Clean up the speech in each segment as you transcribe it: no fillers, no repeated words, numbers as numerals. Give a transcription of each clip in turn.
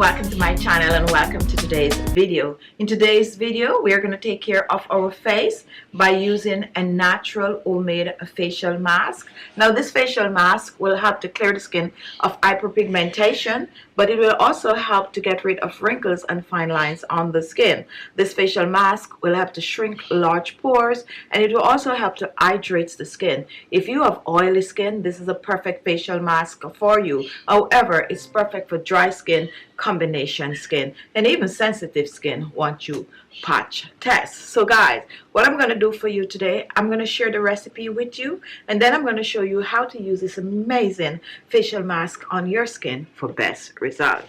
welcome to my channel and welcome to today's video. In today's video, we are going to take care of our face by using a natural homemade facial mask. Now this facial mask will help to clear the skin of hyperpigmentation, but it will also help to get rid of wrinkles and fine lines on the skin. This facial mask will help to shrink large pores, and it will also help to hydrate the skin. If you have oily skin, this is a perfect facial mask for you. However, it's perfect for dry skin, combination skin, and even sensitive skin once you patch test. So guys, what I'm going to do for you today, I'm going to share the recipe with you, and then I'm going to show you how to use this amazing facial mask on your skin for best result.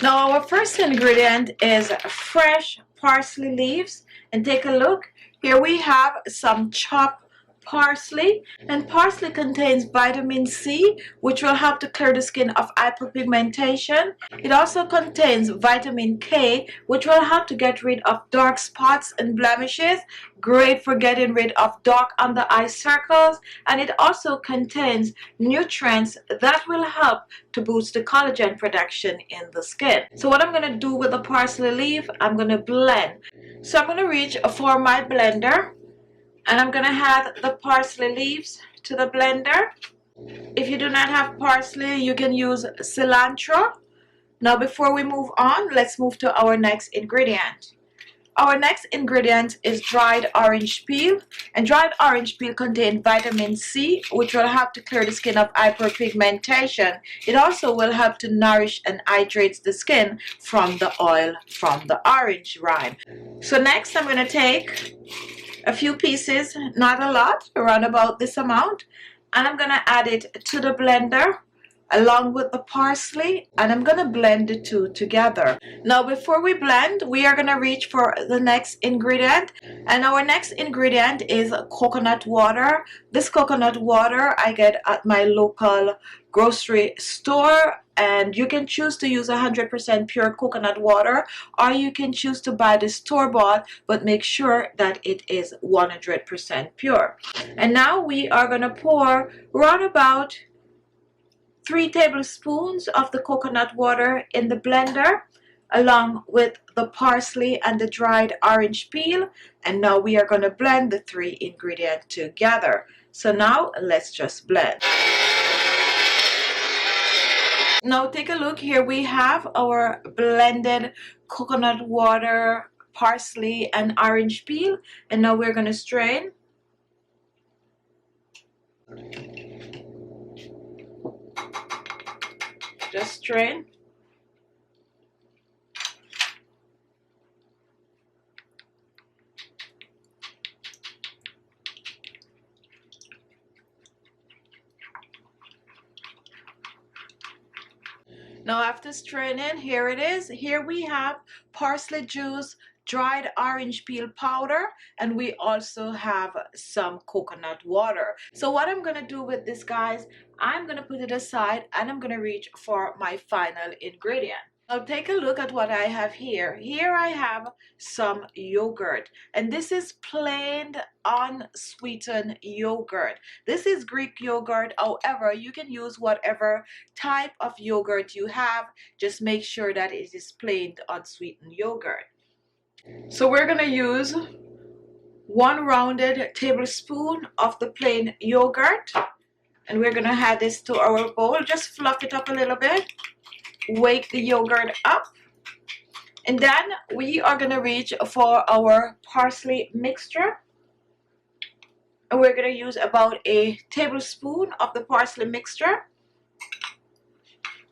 Now our first ingredient is fresh parsley leaves, and take a look. Here we have some chopped parsley, and parsley contains vitamin C, which will help to clear the skin of hyperpigmentation. It also contains vitamin K, which will help to get rid of dark spots and blemishes, great for getting rid of dark under eye circles, and it also contains nutrients that will help to boost the collagen production in the skin. So what I'm going to do with the parsley leaf, I'm going to blend. So I'm going to reach for my blender, and I'm going to add the parsley leaves to the blender. If you do not have parsley, you can use cilantro. Now before we move on, let's move to our next ingredient. Our next ingredient is dried orange peel, and dried orange peel contains vitamin C, which will help to clear the skin of hyperpigmentation. It also will help to nourish and hydrate the skin from the oil from the orange rind. So next I'm going to take a few pieces, not a lot, around about this amount, and I'm going to add it to the blender along with the parsley, and I'm going to blend the two together. Now before we blend, we are going to reach for the next ingredient, and our next ingredient is coconut water. This coconut water I get at my local grocery store, and you can choose to use 100% pure coconut water, or you can choose to buy the store-bought, but make sure that it is 100% pure. And now we are going to pour around about 3 tablespoons of the coconut water in the blender along with the parsley and the dried orange peel, and now we are going to blend the 3 ingredients together. So now let's just blend. Now take a look. Here we have our blended coconut water, parsley and orange peel, and now we're going to strain. Just strain. Now after straining, here it is. Here we have parsley juice, dried orange peel powder, and we also have some coconut water. So what I'm going to do with this, guys, I'm going to put it aside and I'm going to reach for my final ingredient. Now take a look at what I have here. Here I have some yogurt, and this is plain unsweetened yogurt. This is Greek yogurt. However, you can use whatever type of yogurt you have. Just make sure that it is plain unsweetened yogurt. So we're going to use 1 rounded tablespoon of the plain yogurt, and we're going to add this to our bowl. Just fluff it up a little bit. Wake the yogurt up, and then we are going to reach for our parsley mixture, and we're going to use about a tablespoon of the parsley mixture.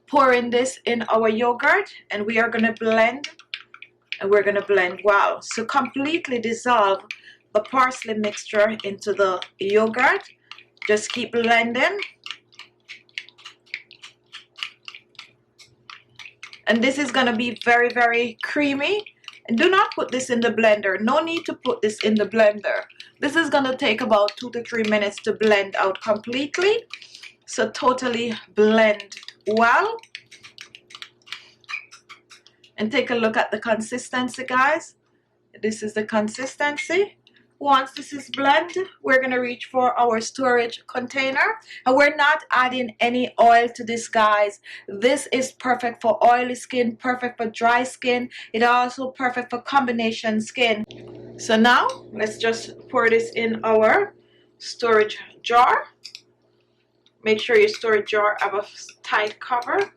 Pouring this in our yogurt, and we are going to blend, and we're going to blend well. So completely dissolve the parsley mixture into the yogurt. Just keep blending. And this is going to be very, very creamy. And do not put this in the blender. No need to put this in the blender. This is going to take about 2 to 3 minutes to blend out completely. So totally blend well. And take a look at the consistency, guys. This is the consistency. Once this is blended, we're going to reach for our storage container, and we're not adding any oil to this, guys. This is perfect for oily skin, perfect for dry skin. It also perfect for combination skin. So now let's just pour this in our storage jar. Make sure your storage jar have a tight cover.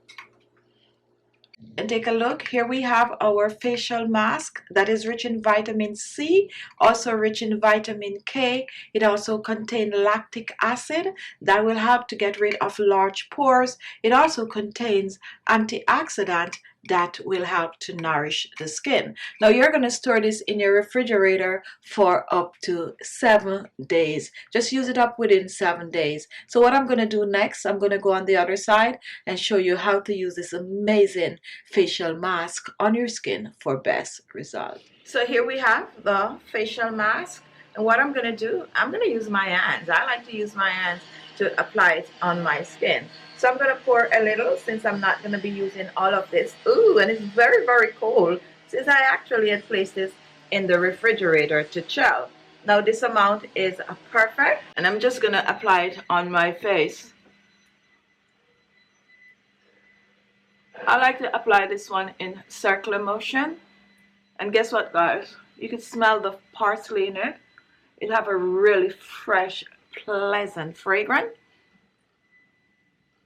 And take a look, here we have our facial mask that is rich in vitamin C, also rich in vitamin K. It also contains lactic acid that will help to get rid of large pores. It also contains antioxidant that will help to nourish the skin. Now you're going to store this in your refrigerator for up to 7 days. Just use it up within 7 days. So what I'm going to do next, I'm going to go on the other side and show you how to use this amazing facial mask on your skin for best result. So here we have the facial mask, and what I'm going to do, I'm going to use my hands. I like to use my hands to apply it on my skin. So I'm going to pour a little, since I'm not going to be using all of this. Ooh, and it's very, very cold, since I actually had placed this in the refrigerator to chill. Now this amount is perfect, and I'm just going to apply it on my face. I like to apply this one in circular motion. And guess what, guys? You can smell the parsley in it. It have a really fresh, pleasant fragrance.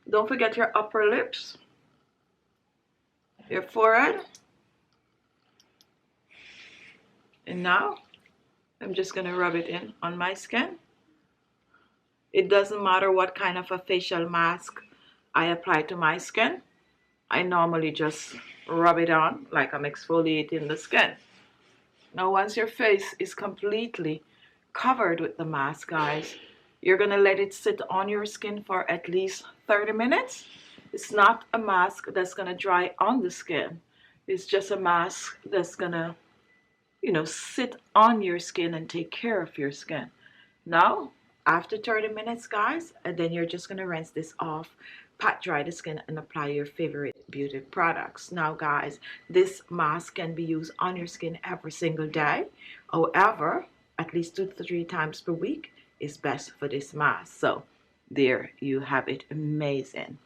Don't forget your upper lips, your forehead. And now, I'm just going to rub it in on my skin. It doesn't matter what kind of a facial mask I apply to my skin. I normally just rub it on like I'm exfoliating the skin. Now once your face is completely covered with the mask, guys, you're going to let it sit on your skin for at least 30 minutes. It's not a mask that's going to dry on the skin. It's just a mask that's going to, sit on your skin and take care of your skin. Now, after 30 minutes, guys, and then you're just going to rinse this off, pat dry the skin, and apply your favorite beauty products. Now, guys, this mask can be used on your skin every single day. However, at least 2 to 3 times per week is best for this mask. So there you have it. Amazing.